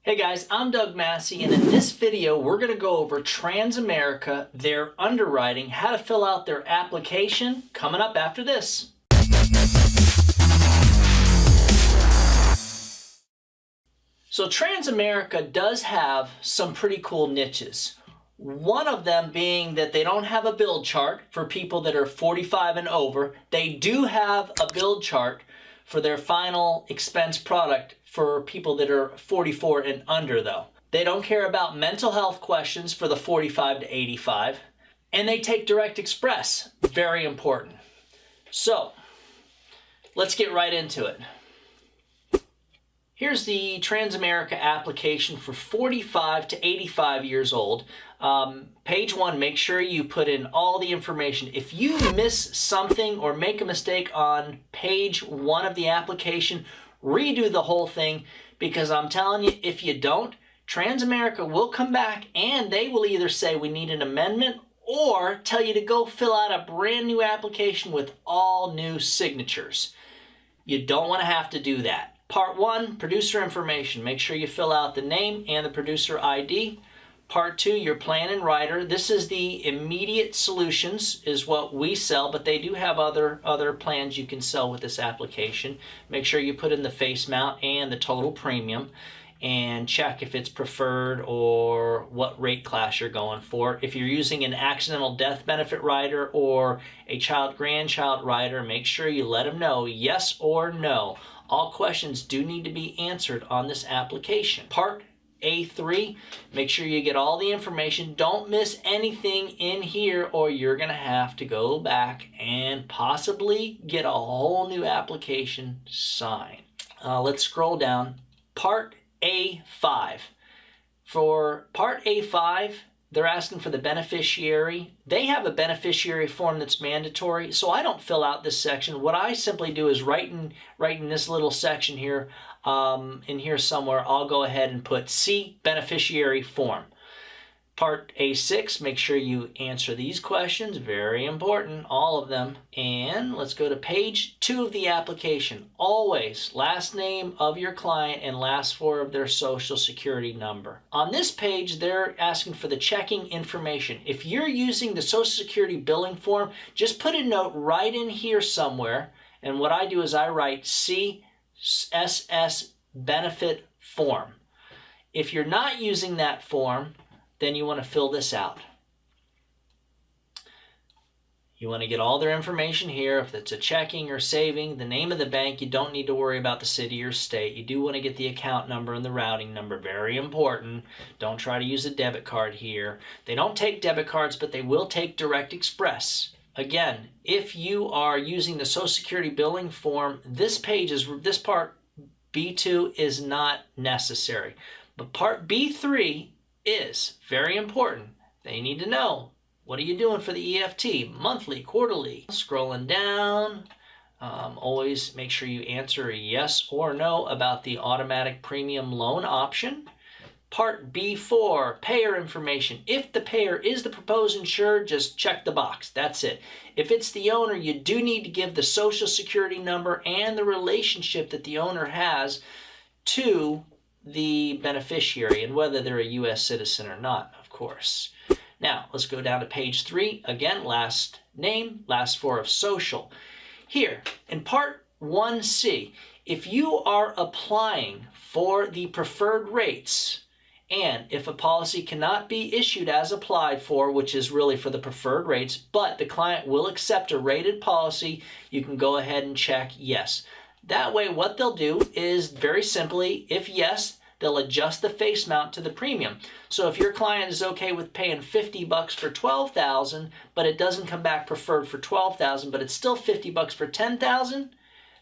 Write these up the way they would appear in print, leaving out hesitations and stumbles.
Hey guys, I'm Doug Massi, and in this video we're going to go over Transamerica, their underwriting, how to fill out their application, coming up after this. So Transamerica does have some pretty cool niches. One of them being that they don't have a build chart for people that are 45 and over. They do have a build chart for their final expense product for people that are 44 and under though. They don't care about mental health questions for the 45 to 85. And they take Direct Express, very important. So, let's get right into it. Here's the Transamerica application for 45 to 85 years old. Page 1, make sure you put in all the information. If you miss something or make a mistake on page 1 of the application, redo the whole thing, because I'm telling you, if you don't, Transamerica will come back and they will either say we need an amendment or tell you to go fill out a brand new application with all new signatures. You don't want to have to do that. Part 1, producer information. Make sure you fill out the name and the producer ID. Part 2, your plan and rider. This is the immediate solutions is what we sell, but they do have other plans you can sell with this application. Make sure you put in the face mount and the total premium and check if it's preferred or what rate class you're going for. If you're using an accidental death benefit rider or a child-grandchild rider, make sure you let them know yes or no. All questions do need to be answered on this application. Part A3, make sure you get all the information. Don't miss anything in here or you're going to have to go back and possibly get a whole new application signed. Let's scroll down. Part A5. For Part A5, they're asking for the beneficiary. They have a beneficiary form that's mandatory, so I don't fill out this section. What I simply do is write in this little section here, in here somewhere, I'll go ahead and put C, beneficiary form. Part A6, make sure you answer these questions, very important, all of them. And let's go to page 2 of the application. Always last name of your client and last 4 of their social security number. On this page, they're asking for the checking information. If you're using the social security billing form, just put a note right in here somewhere. And what I do is I write CSS benefit form. If you're not using that form, then you want to fill this out. You want to get all their information here. If it's a checking or saving, the name of the bank, you don't need to worry about the city or state. You do want to get the account number and the routing number, very important. Don't try to use a debit card here. They don't take debit cards, but they will take Direct Express. Again, if you are using the Social Security billing form, this part B2 is not necessary. But part B3 is very important. They need to know, what are you doing for the EFT? Monthly, quarterly. Scrolling down, always make sure you answer yes or no about the automatic premium loan option. Part B4, payer information. If the payer is the proposed insured, just check the box. That's it. If it's the owner, you do need to give the social security number and the relationship that the owner has to the beneficiary and whether they're a U.S. citizen or not, of course. Now, let's go down to page 3. Again, last name, last 4 of social. Here, in Part 1C, if you are applying for the preferred rates, and if a policy cannot be issued as applied for, which is really for the preferred rates, but the client will accept a rated policy, you can go ahead and check yes. That way, what they'll do is very simply, if yes, they'll adjust the face mount to the premium. So if your client is okay with paying $50 for $12,000, but it doesn't come back preferred for $12,000, but it's still $50 for $10,000,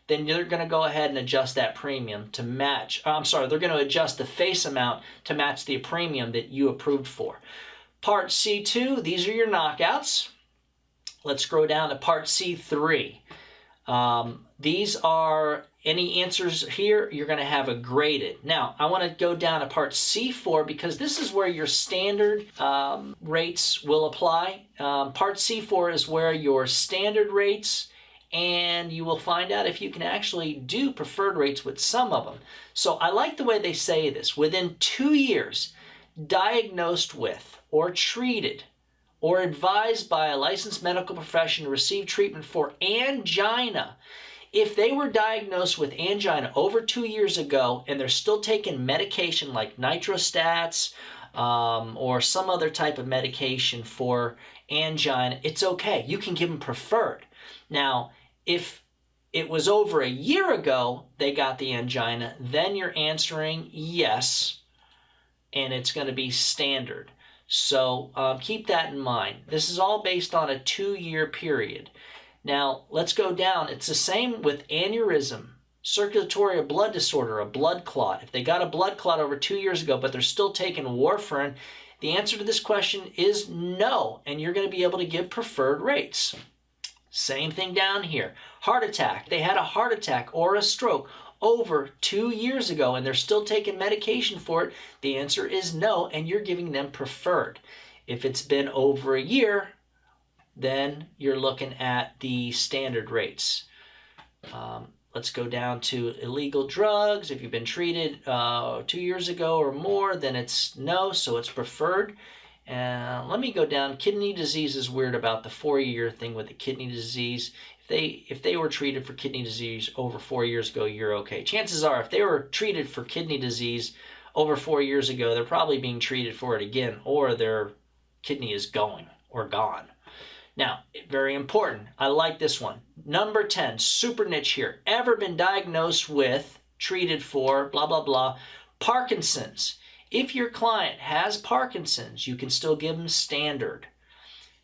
then you're going to go ahead and adjust that premium to match. They're going to adjust the face amount to match the premium that you approved for. Part C2, these are your knockouts. Let's scroll down to Part C3. These are any answers here, you're going to have a graded. Now, I want to go down to Part C4 because this is where your standard rates will apply. Part C4 is where your standard rates and you will find out if you can actually do preferred rates with some of them. So I like the way they say this. Within 2 years, diagnosed with or treated or advised by a licensed medical professional to receive treatment for angina. If they were diagnosed with angina over 2 years ago and they're still taking medication like nitrostats or some other type of medication for angina, it's okay. You can give them preferred. Now, if it was over a year ago they got the angina, then you're answering yes, and it's going to be standard. So keep that in mind. This is all based on a 2-year period. Now, let's go down. It's the same with aneurysm, circulatory or blood disorder, a blood clot. If they got a blood clot over 2 years ago, but they're still taking warfarin, the answer to this question is no, and you're going to be able to give preferred rates. Same thing down here. Heart attack. They had a heart attack or a stroke over 2 years ago and they're still taking medication for it. The answer is no, and you're giving them preferred. If it's been over a year, then you're looking at the standard rates. Let's go down to illegal drugs. If you've been treated 2 years ago or more, then it's no, so it's preferred. Let me go down. Kidney disease is weird about the 4-year thing with the kidney disease. If they were treated for kidney disease over 4 years ago, you're okay. Chances are, if they were treated for kidney disease over 4 years ago, they're probably being treated for it again, or their kidney is going or gone. Now, very important. I like this one. Number 10, super niche here. Ever been diagnosed with, treated for, blah, blah, blah, Parkinson's. If your client has Parkinson's, you can still give them standard.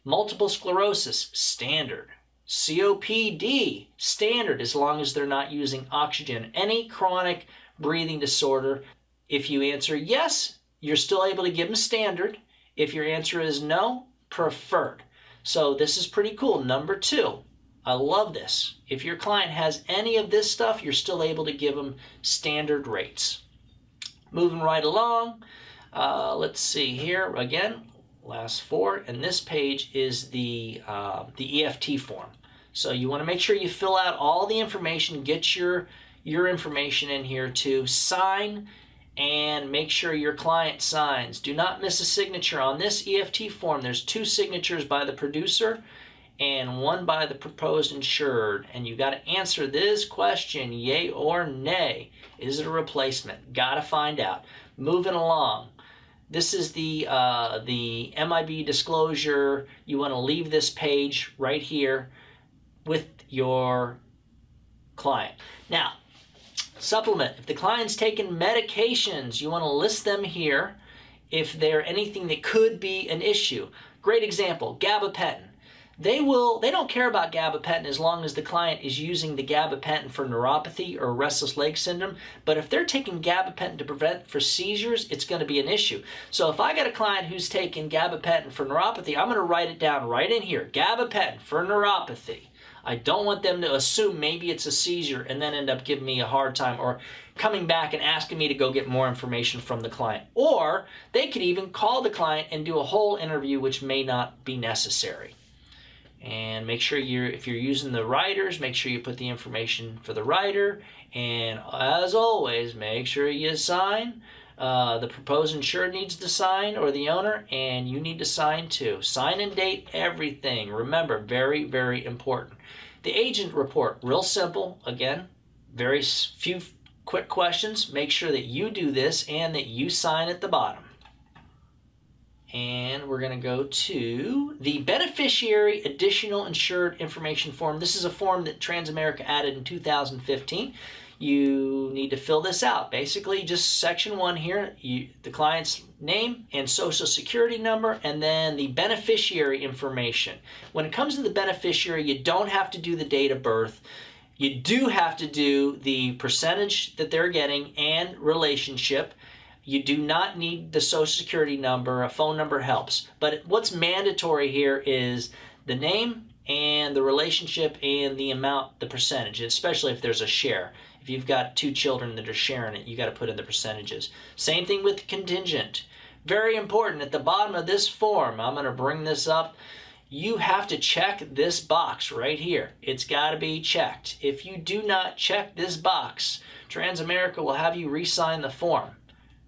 Multiple sclerosis, standard. COPD, standard, as long as they're not using oxygen. Any chronic breathing disorder, if you answer yes, you're still able to give them standard. If your answer is no, preferred. So this is pretty cool. Number 2, I love this. If your client has any of this stuff, you're still able to give them standard rates. Moving right along, let's see here again, last 4, and this page is the EFT form. So you want to make sure you fill out all the information, get your information in here to sign, and make sure your client signs. Do not miss a signature on this EFT form. There's 2 signatures by the producer and 1 by the proposed insured, and you got to answer this question, yay or nay. Is it a replacement? Got to find out. Moving along. This is the MIB disclosure. You want to leave this page right here with your client. Now, supplement. If the client's taking medications, you want to list them here if they're anything that could be an issue. Great example, gabapentin. They don't care about gabapentin as long as the client is using the gabapentin for neuropathy or restless leg syndrome. But if they're taking gabapentin to prevent for seizures, it's going to be an issue. So if I got a client who's taking gabapentin for neuropathy, I'm going to write it down right in here. Gabapentin for neuropathy. I don't want them to assume maybe it's a seizure and then end up giving me a hard time or coming back and asking me to go get more information from the client. Or they could even call the client and do a whole interview, which may not be necessary. And make sure if you're using the writers, make sure you put the information for the writer. And as always, make sure you sign. The proposed insured needs to sign, or the owner, and you need to sign too. Sign and date everything. Remember, very, very important. The agent report, real simple. Again, very few quick questions. Make sure that you do this and that you sign at the bottom. And we're going to go to the Beneficiary Additional Insured Information Form. This is a form that Transamerica added in 2015. You need to fill this out. Basically, just section 1 here, the client's name and social security number, and then the beneficiary information. When it comes to the beneficiary, you don't have to do the date of birth. You do have to do the percentage that they're getting and relationship. You do not need the social security number. A phone number helps. But what's mandatory here is the name and the relationship and the amount, the percentage, especially if there's a share. If you've got 2 children that are sharing it, you got to put in the percentages. Same thing with contingent. Very important. At the bottom of this form, I'm going to bring this up. you have to check this box right here. It's got to be checked. If you do not check this box, Transamerica will have you re-sign the form.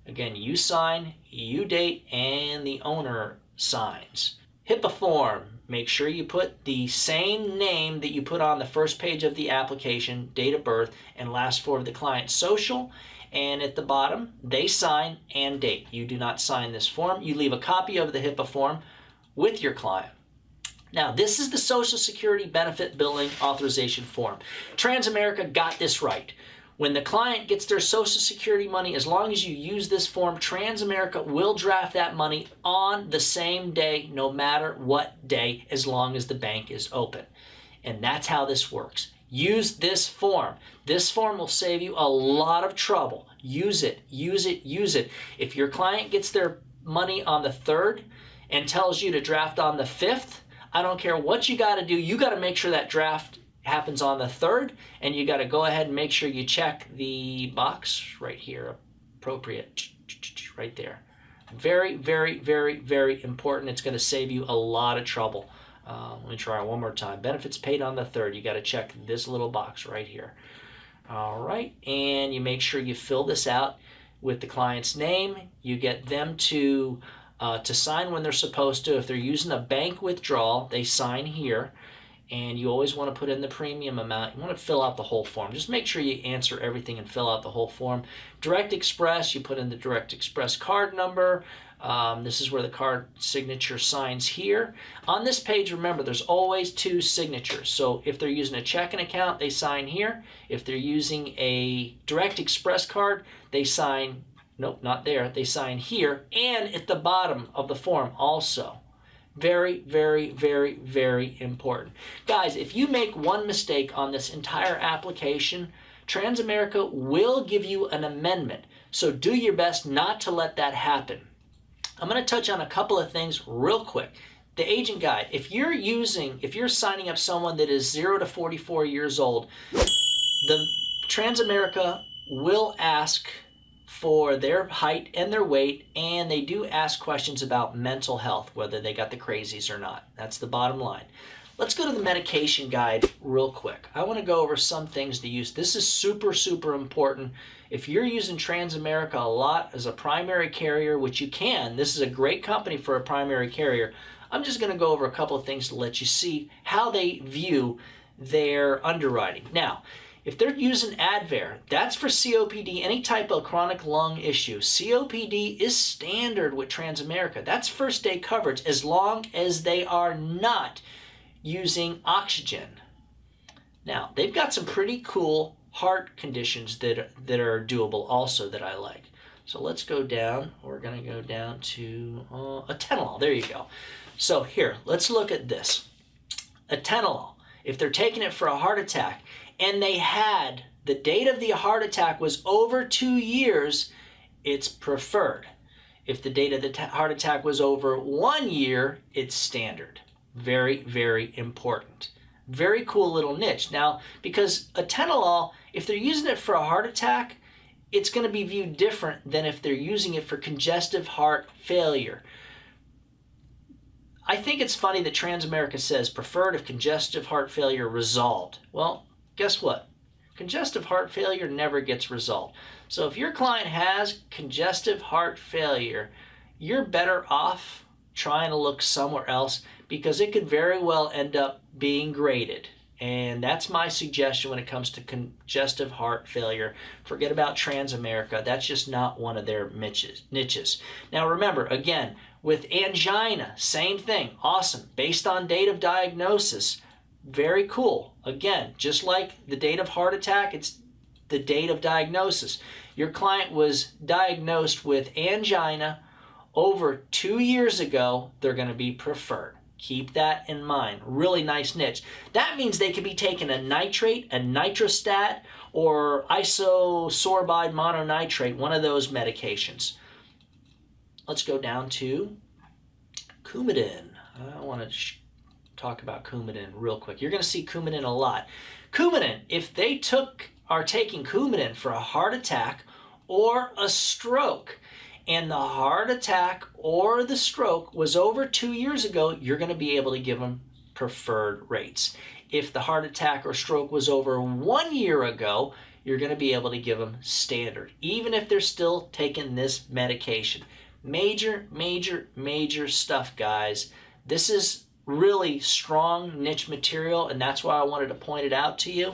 Again, you sign, you date, and the owner signs. HIPAA form. Make sure you put the same name that you put on the first page of the application, date of birth, and last four of the client's social. And at the bottom, they sign and date. You do not sign this form. You leave a copy of the HIPAA form with your client. Now, this is the Social Security Benefit Billing Authorization Form. Transamerica got this right. When the client gets their Social Security money, as long as you use this form, Transamerica will draft that money on the same day, no matter what day, as long as the bank is open. And that's how this works. Use this form. This form will save you a lot of trouble. Use it, use it, use it. If your client gets their money on the 3rd and tells you to draft on the 5th, I don't care what you got to do. You got to make sure that draft happens on the 3rd, and you got to go ahead and make sure you check the box right here, appropriate, right there. Very, very, very, very important. It's going to save you a lot of trouble. Let me try it one more time. Benefits paid on the 3rd. You got to check this little box right here. All right, and you make sure you fill this out with the client's name. You get them to sign when they're supposed to. If they're using a bank withdrawal, they sign here. And you always want to put in the premium amount. You want to fill out the whole form. Just make sure you answer everything and fill out the whole form. Direct Express, you put in the Direct Express card number. This is where the card signature signs here. On this page, remember, there's always 2 signatures. So if they're using a checking account, they sign here. If they're using a Direct Express card, they sign, nope, not there. They sign here and at the bottom of the form also. Very, very, very, very important. Guys, if you make one mistake on this entire application, Transamerica will give you an amendment. So do your best not to let that happen. I'm going to touch on a couple of things real quick. The agent guide. If you're signing up someone that is 0 to 44 years old, the Transamerica will ask for their height and their weight, and they do ask questions about mental health, whether they got the crazies or not. That's the bottom line. Let's go to the medication guide real quick. I want to go over some things to use. This is super, super important. If you're using Transamerica a lot as a primary carrier, which you can, this is a great company for a primary carrier. I'm just going to go over a couple of things to let you see how they view their underwriting. Now, if they're using Advair, that's for COPD, any type of chronic lung issue. COPD is standard with Transamerica. That's first day coverage as long as they are not using oxygen. Now, they've got some pretty cool heart conditions that are doable also that I like. So let's go down. We're going to go down to atenolol. There you go. So here, let's look at this. Atenolol. If they're taking it for a heart attack, and they had, the date of the heart attack was over 2 years, it's preferred. If the date of the heart attack was over 1 year, it's standard. Very, very important. Very cool little niche. Now, because atenolol, if they're using it for a heart attack, it's going to be viewed different than if they're using it for congestive heart failure. I think it's funny that Transamerica says preferred if congestive heart failure resolved. Well, guess what? Congestive heart failure never gets resolved. So if your client has congestive heart failure, you're better off trying to look somewhere else because it could very well end up being graded. And that's my suggestion when it comes to congestive heart failure. Forget about Transamerica. That's just not one of their niches. Now remember, again, with angina, same thing. Awesome. Based on date of diagnosis. Very cool. Again, just like the date of heart attack, it's the date of diagnosis. Your client was diagnosed with angina over 2 years ago, they're going to be preferred. Keep that in mind. Really nice niche. That means they could be taking a nitrate, a nitrostat, or isosorbide mononitrate, one of those medications. Let's go down to Coumadin. I want to talk about Coumadin real quick. You're going to see Coumadin a lot. Coumadin, if they are taking Coumadin for a heart attack or a stroke, and the heart attack or the stroke was over 2 years ago, you're going to be able to give them preferred rates. If the heart attack or stroke was over 1 year ago, you're going to be able to give them standard, even if they're still taking this medication. Major, major, major stuff, guys. This is really strong niche material, and that's why I wanted to point it out to you.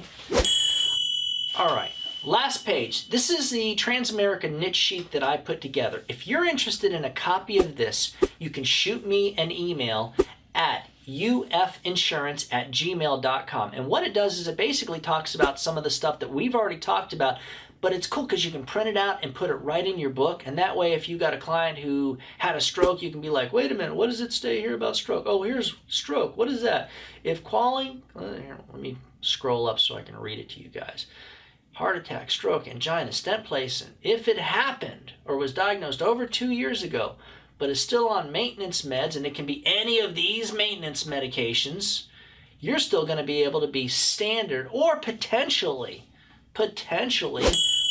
All right, last page. This is the Transamerica niche sheet that I put together. If you're interested in a copy of this, you can shoot me an email at ufinsurance@gmail.com. And what it does is it basically talks about some of the stuff that we've already talked about, but it's cool because you can print it out and put it right in your book. And that way, if you got a client who had a stroke, you can be like, wait a minute, what does it say here about stroke? Oh, here's stroke. What is that? If calling, here, let me scroll up so I can read it to you guys. Heart attack, stroke, angina, stent placement. If it happened or was diagnosed over 2 years ago, but is still on maintenance meds, and it can be any of these maintenance medications, you're still going to be able to be standard or potentially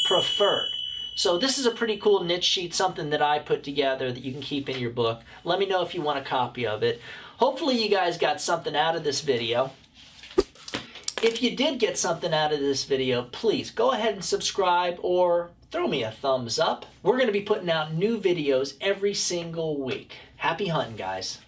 preferred. So this is a pretty cool niche sheet, something that I put together that you can keep in your book. Let me know if you want a copy of it. Hopefully you guys got something out of this video. If you did get something out of this video, please go ahead and subscribe or throw me a thumbs up. We're going to be putting out new videos every single week. Happy hunting, guys.